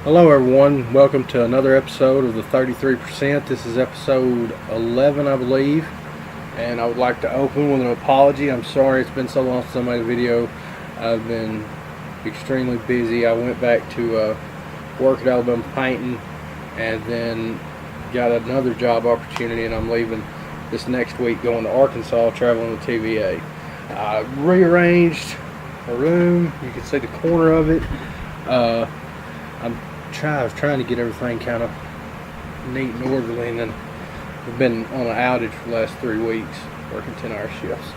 Hello everyone, welcome to another episode of the 33%. This is episode 11 I believe, and I would like to open with an apology. I'm sorry it's been so long since I made a video. I've been extremely busy. I went back to work at Alabama Painting and then got another job opportunity, and I'm leaving this next week going to Arkansas, traveling with TVA. I rearranged my room. You can see the corner of it. I was trying to get everything kind of neat and orderly, and then we've been on an outage for the last 3 weeks, working 10-hour shifts.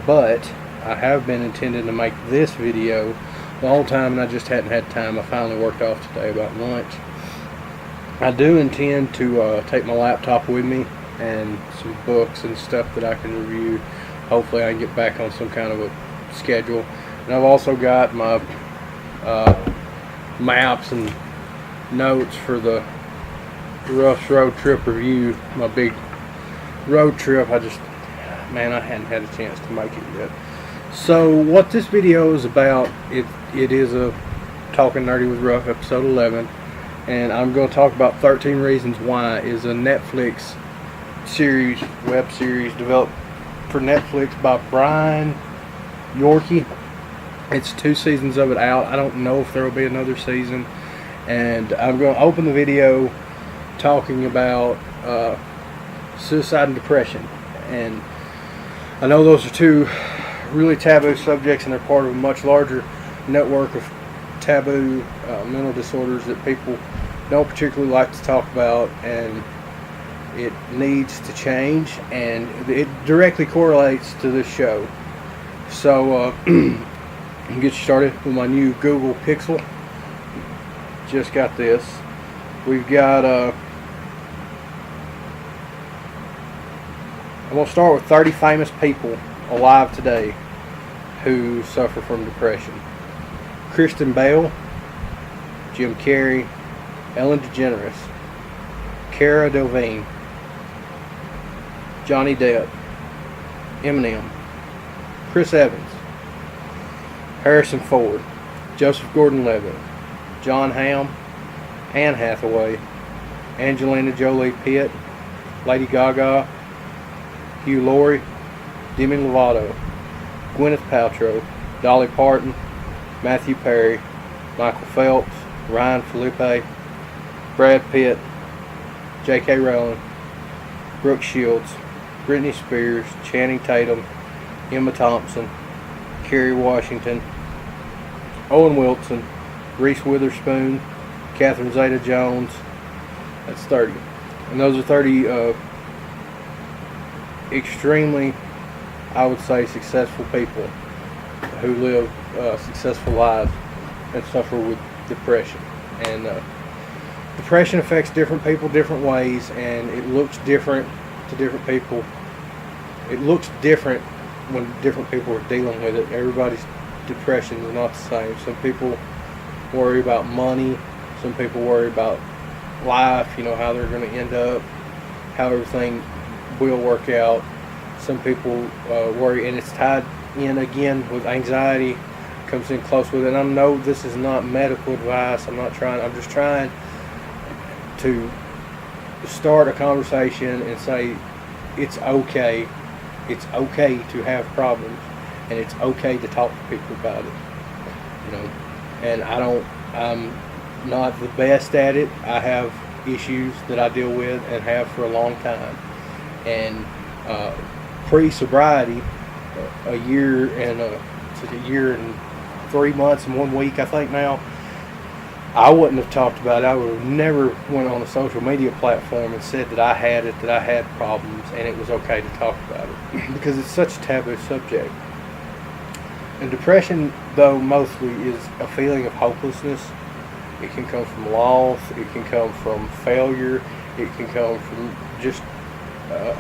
But I have been intending to make this video the whole time, and I just hadn't had time. I finally worked off today about lunch. I do intend to take my laptop with me and some books and stuff that I can review. Hopefully I can get back on some kind of a schedule. And I've also got my maps and notes for the RUFF road trip review, my big road trip. I hadn't had a chance to make it yet. So what this video is about, it is a Talking Nerdy with RUFF episode 11, and I'm going to talk about 13 Reasons Why. Is a Netflix series, web series developed for Netflix by Brian Yorkie. It's 2 seasons of it out. I don't know if there will be another season. And I'm going to open the video talking about suicide and depression. And I know those are 2 really taboo subjects, and they're part of a much larger network of taboo mental disorders that people don't particularly like to talk about, and it needs to change, and it directly correlates to this show. So I'll get you started with my new Google Pixel. Just got this. We've got I'm going to start with 30 famous people alive today who suffer from depression. Kristen Bell, Jim Carrey, Ellen DeGeneres, Cara Delevingne, Johnny Depp, Eminem, Chris Evans, Harrison Ford, Joseph Gordon-Levitt, John Hamm, Anne Hathaway, Angelina Jolie Pitt, Lady Gaga, Hugh Laurie, Demi Lovato, Gwyneth Paltrow, Dolly Parton, Matthew Perry, Michael Phelps, Ryan Felipe, Brad Pitt, J.K. Rowling, Brooke Shields, Britney Spears, Channing Tatum, Emma Thompson, Kerry Washington, Owen Wilson, Reese Witherspoon, Catherine Zeta-Jones. That's 30. And those are 30 extremely, I would say, successful people who live successful lives and suffer with depression. And depression affects different people different ways, and it looks different to different people. It looks different when different people are dealing with it. Everybody's depression is not the same. Some people worry about money. Some people worry about life, how they're going to end up, how everything will work out. Some people worry, and it's tied in again with anxiety, comes in close with it. And I know this is not medical advice. I'm just trying to start a conversation and say it's okay. It's okay to have problems, and it's okay to talk to people about it. And I'm not the best at it. I have issues that I deal with and have for a long time. And pre-sobriety, a year and 3 months and 1 week, I think now, I wouldn't have talked about it. I would have never went on a social media platform and said that I had it, that I had problems, and it was okay to talk about it because it's such a taboo subject. And depression, though, mostly is a feeling of hopelessness. It can come from loss. It can come from failure. It can come from just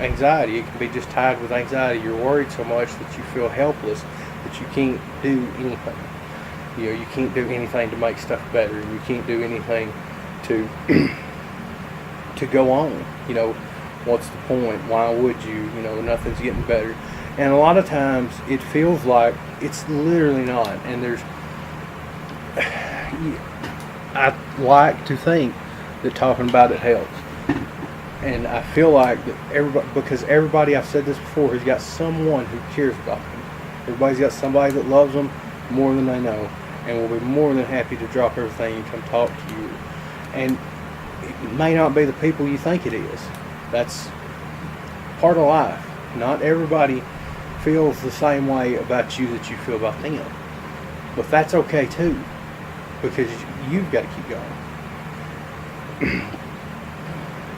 anxiety. It can be just tied with anxiety. You're worried so much that you feel helpless, that you can't do anything. You can't do anything to make stuff better. You can't do anything to go on. What's the point? Why would you? Nothing's getting better. And a lot of times it feels like it's literally not. And there's I like to think that talking about it helps. And I feel like that everybody, because everybody, I've said this before, has got someone who cares about them. Everybody's got somebody that loves them more than they know, and will be more than happy to drop everything and come talk to you. And it may not be the people you think it is. That's part of life. Not everybody feels the same way about you that you feel about them. But that's okay too, because you've got to keep going.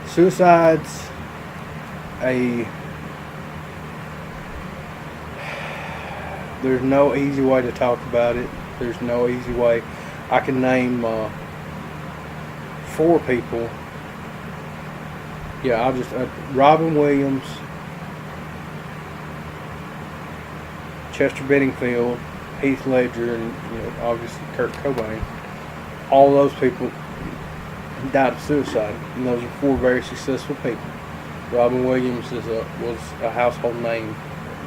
Suicide's there's no easy way to talk about it. There's no easy way. I can name 4 people. Yeah, I'll just Robin Williams, Chester Benningfield, Heath Ledger, and obviously Kurt Cobain. All those people died of suicide, and those are 4 very successful people. Robin Williams was a household name.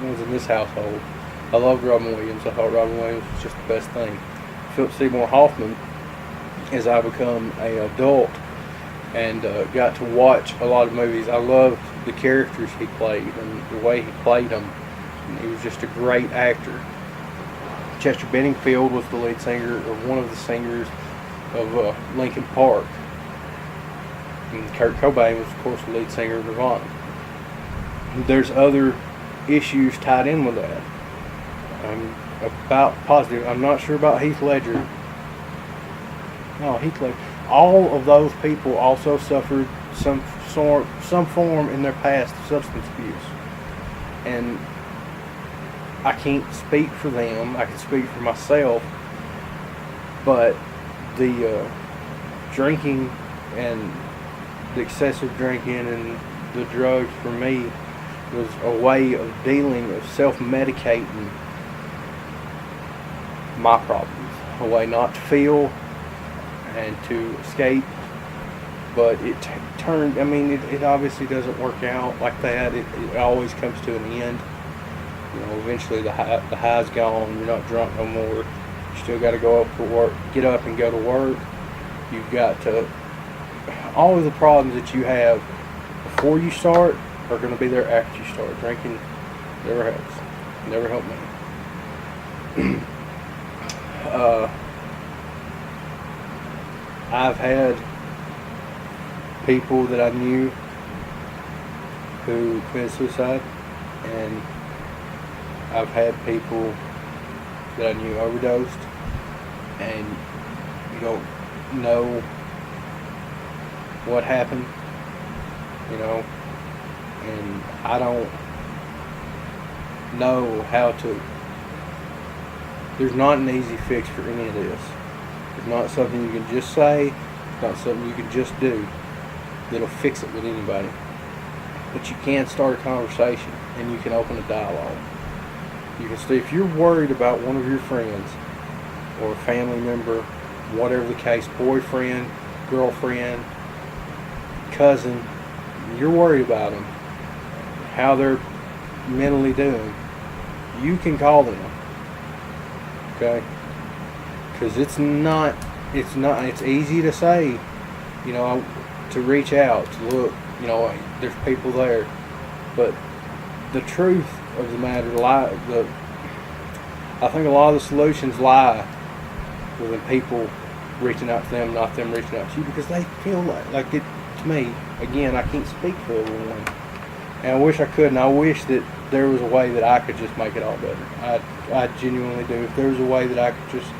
Was in this household. I loved Robin Williams. I thought Robin Williams was just the best thing. Philip Seymour Hoffman, as I become an adult and got to watch a lot of movies, I loved the characters he played and the way he played them. And he was just a great actor. Chester Benningfield was the lead singer, or one of the singers of Linkin Park. And Kurt Cobain was, of course, the lead singer of Nirvana. There's other issues tied in with that. I'm about positive. I'm not sure about Heath Ledger. No, Heath Ledger. All of those people also suffered some form in their past of substance abuse. And I can't speak for them. I can speak for myself. But the drinking and the excessive drinking and the drugs for me was a way of dealing, of self-medicating my problems, a way not to feel and to escape. But it turned, it obviously doesn't work out like that. It always comes to an end. Eventually the high's gone. You're not drunk no more. You still got to go up for work, get up and go to work. You've got to, all of the problems that you have before you start are going to be there after you start. Drinking never helps. Never helped me. I've had people that I knew who committed suicide, and I've had people that I knew overdosed, and you don't know what happened, and I don't know how to. There's not an easy fix for any of this. It's not something you can just say. It's not something you can just do that'll fix it with anybody. But you can start a conversation, and you can open a dialogue. You can say, if you're worried about one of your friends or a family member, whatever the case, boyfriend, girlfriend, cousin, you're worried about them, how they're mentally doing, you can call them. Okay? Because it's easy to say, to reach out, to look, there's people there. But the truth of the matter I think a lot of the solutions lie within people reaching out to them, not them reaching out to you, because they feel like it. To me, again, I can't speak for everyone, and I wish I could, and I wish that there was a way that I could just make it all better. I genuinely do. If there was a way that I could just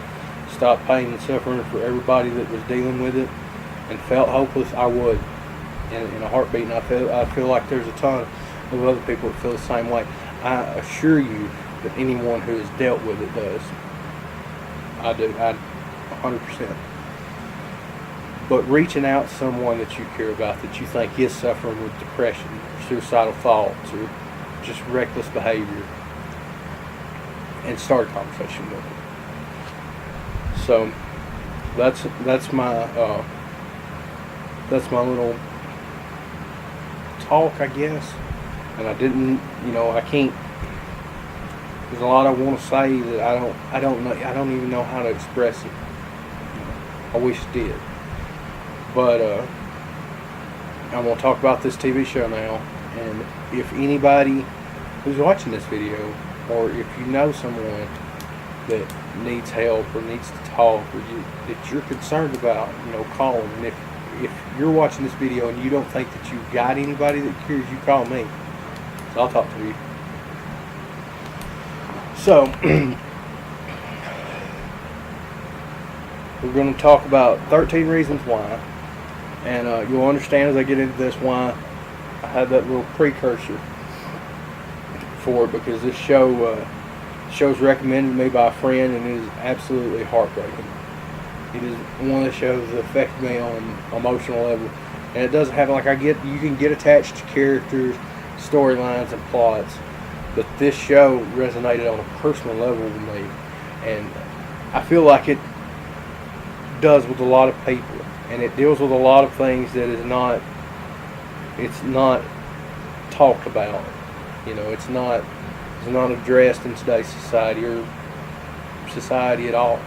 stop pain and suffering for everybody that was dealing with it and felt hopeless, I would, in a heartbeat. And I feel like there's a ton of other people that feel the same way. I assure you that anyone who has dealt with it does. I do. 100%. But reaching out to someone that you care about, that you think is suffering with depression, or suicidal thoughts, or just reckless behavior, and start a conversation with them. So that's my little talk, I guess. And I didn't, I can't. There's a lot I want to say that I don't know. I don't even know how to express it. I wish it did. But I'm going to talk about this TV show now. And if anybody who's watching this video, or if you know someone that needs help or needs to talk, or that you're concerned about, call them. And if you're watching this video and you don't think that you've got anybody that cares, you call me. So I'll talk to you. So we're going to talk about 13 reasons why, and you'll understand as I get into this why I had that little precursor for it, because this show's recommended to me by a friend, and it is absolutely heartbreaking. It is one of the shows that affected me on an emotional level, and it doesn't have you can get attached to characters, storylines, and plots, but this show resonated on a personal level with me, and I feel like it does with a lot of people, and it deals with a lot of things that it's not talked about. It's not addressed in today's society or society at all.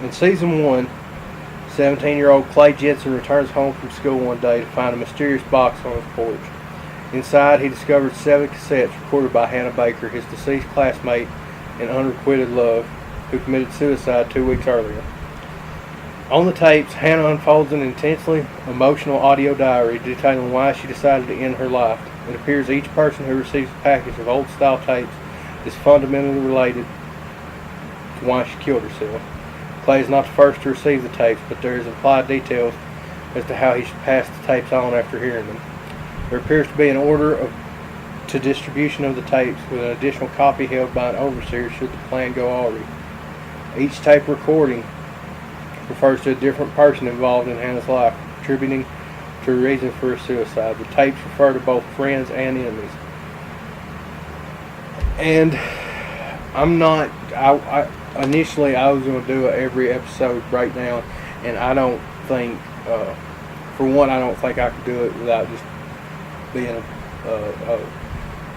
In season 1, 17-year-old Clay Jensen returns home from school one day to find a mysterious box on his porch. Inside, he discovered 7 cassettes recorded by Hannah Baker, his deceased classmate and unrequited love, who committed suicide 2 weeks earlier. On the tapes, Hannah unfolds an intensely emotional audio diary detailing why she decided to end her life. It appears each person who receives a package of old-style tapes is fundamentally related to why she killed herself. Clay is not the first to receive the tapes, but there is implied details as to how he should pass the tapes on after hearing them. There appears to be an order to distribution of the tapes, with an additional copy held by an overseer should the plan go awry. Each tape recording refers to a different person involved in Hannah's life, contributing to a reason for her suicide. The tapes refer to both friends and enemies. And initially I was going to do every episode breakdown, and I don't think, for one, I don't think I could do it without just being a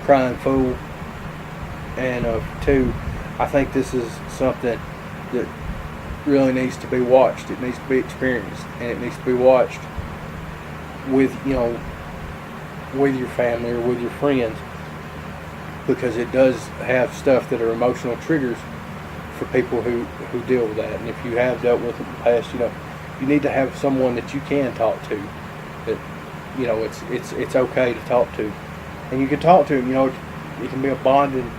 crying fool, and two, I think this is something that really needs to be watched. It needs to be experienced, and it needs to be watched with with your family or with your friends, because it does have stuff that are emotional triggers for people who deal with that. And if you have dealt with it in the past, you need to have someone that you can talk to, that it's okay to talk to, and you can talk to them. It can be a bonding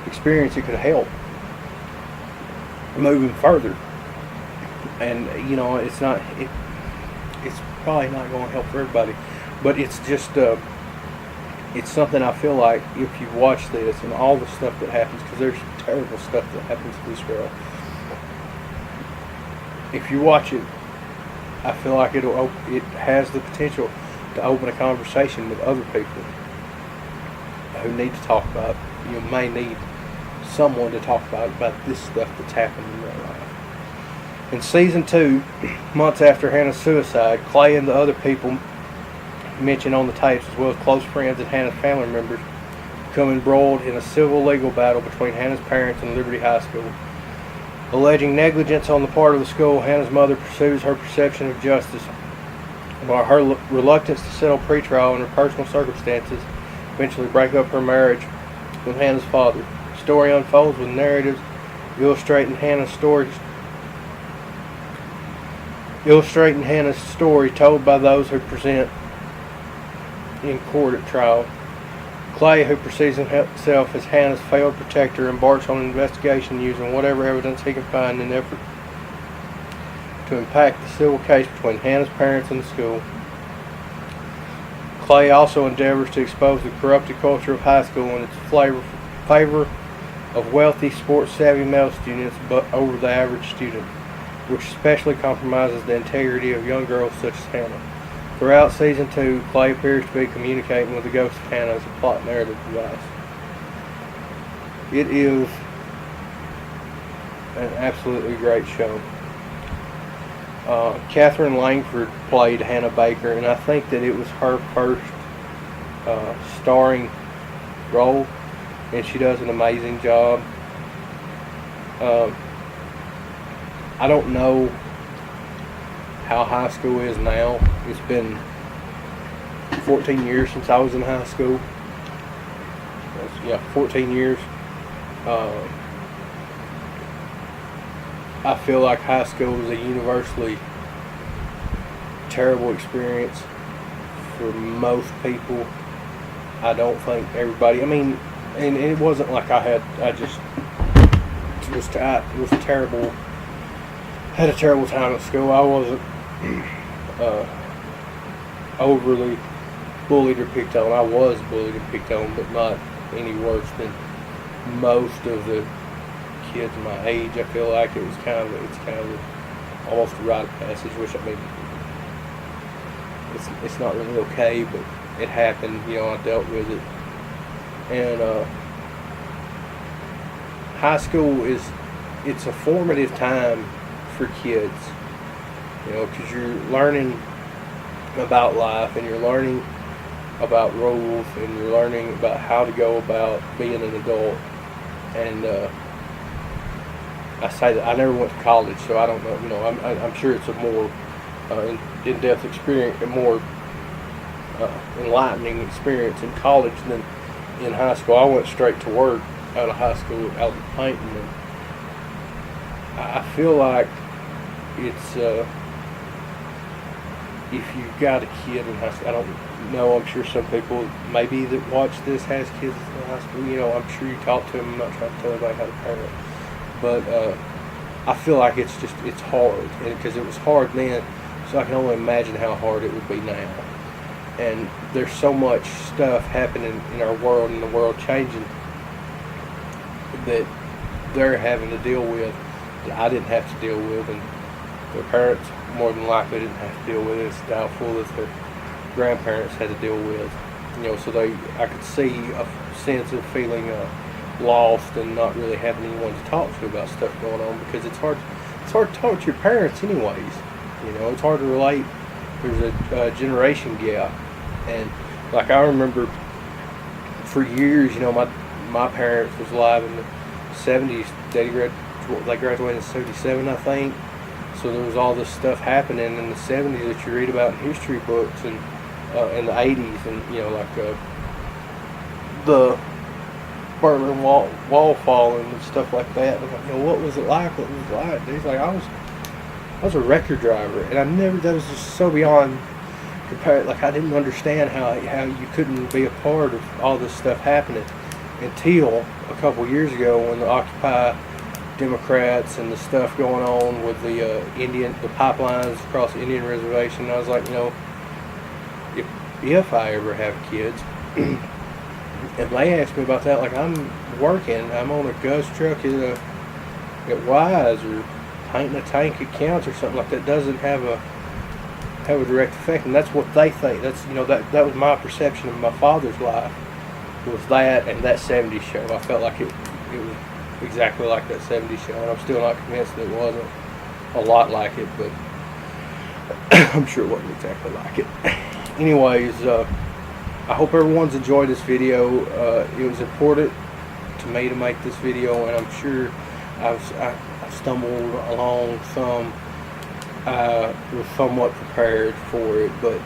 experience. It could help moving further. And it's probably not going to help for everybody, but it's just it's something I feel like if you watch this and all the stuff that happens, because there's terrible stuff that happens to this girl, if you watch it, I feel like it has the potential to open a conversation with other people who need to talk about. You may need someone to talk about this stuff that's happened in their life. In season 2, months after Hannah's suicide, Clay and the other people mentioned on the tapes, as well as close friends and Hannah's family members, become embroiled in a civil legal battle between Hannah's parents and Liberty High School. Alleging negligence on the part of the school, Hannah's mother pursues her perception of justice, while her reluctance to settle pretrial and her personal circumstances eventually break up her marriage with Hannah's father. The story unfolds with narratives illustrating Hannah's story told by those who present in court at trial. Clay, who perceives himself as Hannah's failed protector, embarks on an investigation using whatever evidence he can find in an effort to impact the civil case between Hannah's parents and the school. Clay also endeavors to expose the corrupted culture of high school and its favor of wealthy, sports-savvy male students but over the average student, which especially compromises the integrity of young girls such as Hannah. Throughout season 2, Clay appears to be communicating with the ghost of Hannah as a plot narrative device. It is an absolutely great show. Catherine Langford played Hannah Baker, and I think that it was her first starring role, and she does an amazing job. I don't know how high school is now. It's been 14 years since I was in high school. Yeah, 14 years. I feel like high school is a universally terrible experience for most people. I don't think everybody, I mean, and it wasn't like I was terrible, had a terrible time at school. I wasn't overly bullied or picked on. I was bullied and picked on, but not any worse than most of the kids my age. I feel like it's kind of almost a rite of passage, which, I mean, it's not really okay, but it happened. You know, I dealt with it. And high school it's a formative time for kids, you know, because you're learning about life, and you're learning about rules, and you're learning about how to go about being an adult. And I say that I never went to college, so I don't know. You know, I'm sure it's a more in-depth experience, a more enlightening experience in college than in high school. I went straight to work out of high school, out in painting, and I feel like it's if you've got a kid in high school, I don't know, I'm sure some people maybe that watch this has kids in high school. You know, I'm sure you talk to them. I'm not trying to tell everybody how to parent, but I feel like it's hard, because it was hard then, so I can only imagine how hard it would be now. And there's so much stuff happening in our world, and the world changing, that they're having to deal with that I didn't have to deal with, and their parents more than likely didn't have to deal with it. It's doubtful that their grandparents had to deal with. You know, so I could see a sense of feeling lost and not really having anyone to talk to about stuff going on, because it's hard to talk to your parents anyways. You know, it's hard to relate. There's a generation gap, and like I remember for years, you know, my parents was alive in the 70s. They graduated in 77, I think. So there was all this stuff happening in the 70s that you read about in history books, and in the 80s, and you know, like the Berlin Wall falling and stuff like that. And I'm like, you know, what was it like? What was it like? And he's like, I was a record driver, and that was just so beyond compare. Like, I didn't understand how you couldn't be a part of all this stuff happening until a couple years ago, when the Occupy Democrats and the stuff going on with the pipelines across the Indian reservation. I was like, you know, if I ever have kids, and they asked me about that, like, I'm working, I'm on a Gus truck at Wise, or painting a tank at Counts or something like that, doesn't have a direct effect. And that's what they think. That's, you know, that was my perception of my father's life, was that and that 70s show. I felt like it was exactly like that 70s show, and I'm still not convinced that it wasn't a lot like it, but I'm sure it wasn't exactly like it. Anyways, I hope everyone's enjoyed this video. It was important to me to make this video, and I'm sure I've stumbled along some, was somewhat prepared for it, but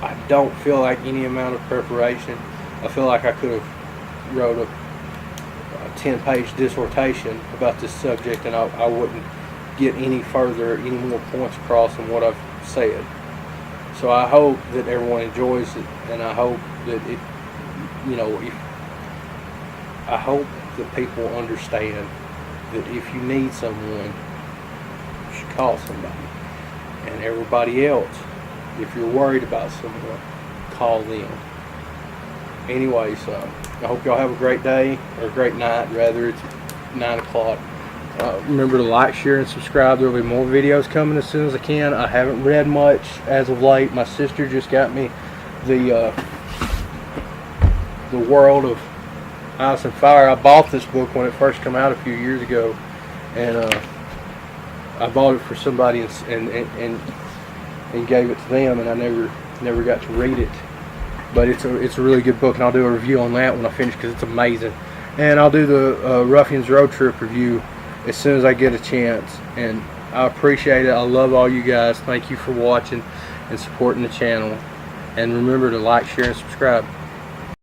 I don't feel like any amount of preparation. I feel like I could have wrote a 10-page dissertation about this subject, and I wouldn't get any further, any more points across than what I've said. So I hope that everyone enjoys it, and I hope that it, you know, I hope that people understand that if you need someone, you should call somebody. And everybody else, if you're worried about someone, call them. Anyways, I hope y'all have a great day, or a great night, rather. It's 9 o'clock. Remember to like, share, and subscribe. There will be more videos coming as soon as I can. I haven't read much as of late. My sister just got me the World of Ice and Fire. I bought this book when it first came out a few years ago, and I bought it for somebody and gave it to them, and I never got to read it. But it's a really good book, and I'll do a review on that when I finish, because it's amazing. And I'll do the Ruffians Road Trip review as soon as I get a chance. And I appreciate it. I love all you guys. Thank you for watching and supporting the channel. And remember to like, share, and subscribe.